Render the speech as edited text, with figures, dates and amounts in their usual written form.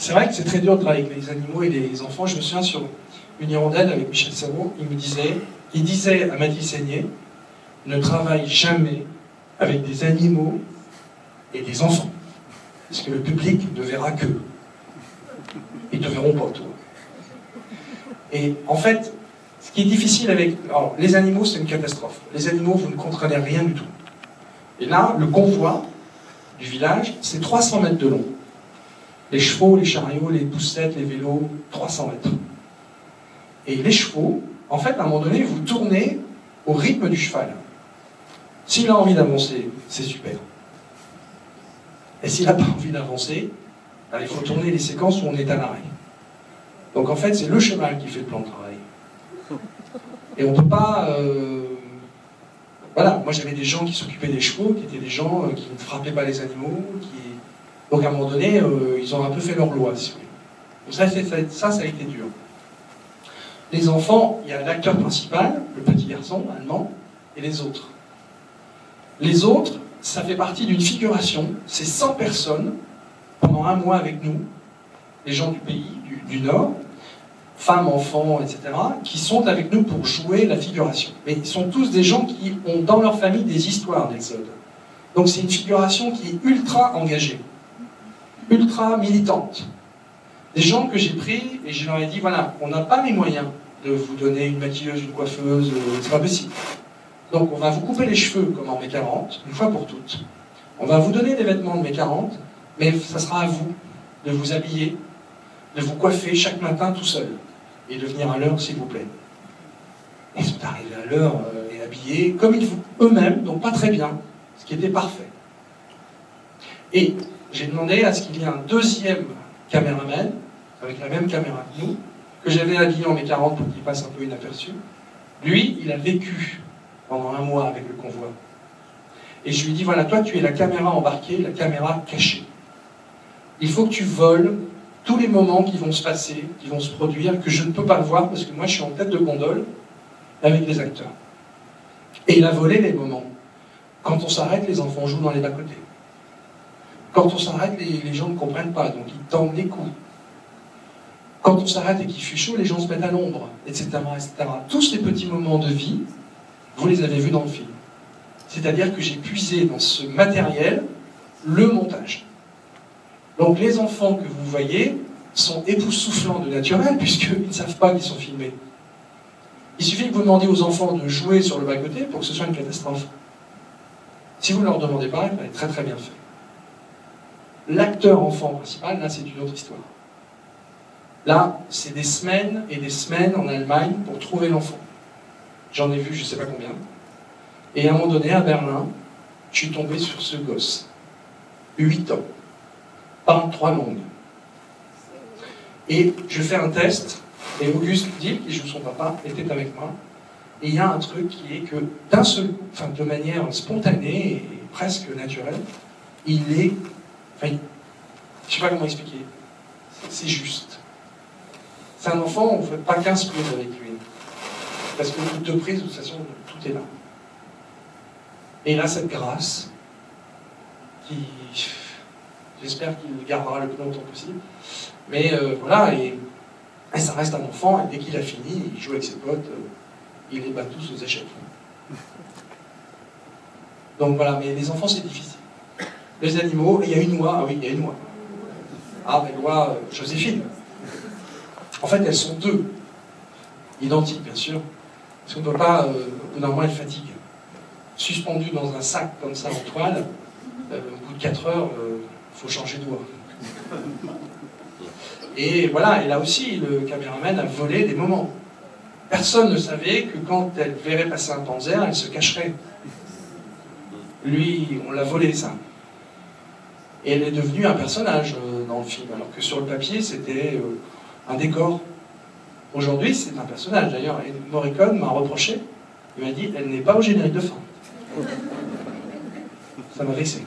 c'est vrai que c'est très dur de travailler avec les animaux et les enfants. Je me souviens sur une hirondelle avec Michel Serrault, il disait à Mathilde Seigné, ne travaille jamais avec des animaux et des enfants. Parce que le public ne verra qu'eux. Ils ne te verront pas, toi. Et en fait, ce qui est difficile avec... Alors, les animaux, c'est une catastrophe. Les animaux, vous ne comprenez rien du tout. Et là, le convoi du village, c'est 300 mètres de long. Les chevaux, les chariots, les poussettes, les vélos, 300 mètres. Et les chevaux, en fait, à un moment donné, vous tournez au rythme du cheval. S'il a envie d'avancer, c'est super. Et s'il n'a pas envie d'avancer, ben, il faut tourner les séquences où on est à l'arrêt. Donc en fait, c'est le cheval qui fait le plan de travail. Et on ne peut pas... Voilà, moi j'avais des gens qui s'occupaient des chevaux, qui étaient des gens qui ne frappaient pas les animaux, donc à un moment donné, ils ont un peu fait leur loi, si vous voulez. Donc ça a été dur. Les enfants, il y a l'acteur principal, le petit garçon allemand, et les autres. Les autres, ça fait partie d'une figuration, c'est 100 personnes, pendant un mois avec nous, les gens du pays, du Nord, femmes, enfants, etc., qui sont avec nous pour jouer la figuration. Mais ils sont tous des gens qui ont dans leur famille des histoires d'Exode. Donc c'est une figuration qui est ultra engagée, ultra militante. Des gens que j'ai pris et je leur ai dit, voilà, on n'a pas les moyens de vous donner une maquilleuse, une coiffeuse, c'est pas possible. Donc on va vous couper les cheveux comme en mai 40, une fois pour toutes. On va vous donner des vêtements de mai 40, mais ça sera à vous de vous habiller, de vous coiffer chaque matin tout seul, et de venir à l'heure s'il vous plaît. Ils sont arrivés à l'heure et habillés comme ils eux-mêmes, donc pas très bien, ce qui était parfait. Et j'ai demandé à ce qu'il y ait un deuxième caméraman, avec la même caméra que nous, que j'avais habillé en mai 40 pour qu'il passe un peu inaperçu. Lui, il a vécu pendant un mois avec le convoi. Et je lui dis, voilà, toi tu es la caméra embarquée, la caméra cachée. Il faut que tu voles tous les moments qui vont se passer, qui vont se produire, que je ne peux pas le voir parce que moi je suis en tête de gondole avec les acteurs. Et il a volé les moments. Quand on s'arrête, les enfants jouent dans les bas-côtés. Quand on s'arrête, les gens ne comprennent pas, donc ils tendent les coups. Quand on s'arrête et qu'il fait chaud, les gens se mettent à l'ombre, etc., etc. Tous ces petits moments de vie, vous les avez vus dans le film. C'est-à-dire que j'ai puisé dans ce matériel le montage. Donc les enfants que vous voyez sont époustouflants de naturel, puisqu'ils ne savent pas qu'ils sont filmés. Il suffit que vous demandiez aux enfants de jouer sur le bas-côté pour que ce soit une catastrophe. Si vous ne leur demandez pas, il va être très très bien fait. L'acteur enfant principal, là c'est une autre histoire. Là, c'est des semaines et des semaines en Allemagne pour trouver l'enfant. J'en ai vu je ne sais pas combien. Et à un moment donné, à Berlin, je suis tombé sur ce gosse. 8 ans. Pas en 3 langues. Et je fais un test, et Auguste Dill, qui joue son papa, était avec moi. Et il y a un truc qui est que, d'un seul coup, enfin de manière spontanée et presque naturelle, il est... Enfin, je ne sais pas comment expliquer. C'est juste. C'est un enfant, on ne fait pas 15 prises avec lui. Parce que 2 prises, de toute façon, tout est là. Et là, cette grâce, qui... J'espère qu'il gardera le plus longtemps possible. Mais voilà, et ça reste un enfant, et dès qu'il a fini, il joue avec ses potes, il les bat tous aux échecs. Donc voilà, mais les enfants, c'est difficile. Les animaux, et il y a une oie, ah oui, il y a une oie. Ah, mais l'oie, Joséphine. En fait, elles sont 2. Identiques, bien sûr. Parce qu'on ne peut pas, au bout d'un moment, elles fatiguent. Suspendues dans un sac comme ça en toile, au bout de 4 heures, il faut changer d'oie. Et voilà, et là aussi, le caméraman a volé des moments. Personne ne savait que quand elle verrait passer un panzer, elle se cacherait. Lui, on l'a volé, ça. Et elle est devenue un personnage dans le film, alors que sur le papier, c'était un décor. Aujourd'hui, c'est un personnage. D'ailleurs, Morricone m'a reproché, il m'a dit, elle n'est pas au générique de fin. Ça m'a vexé.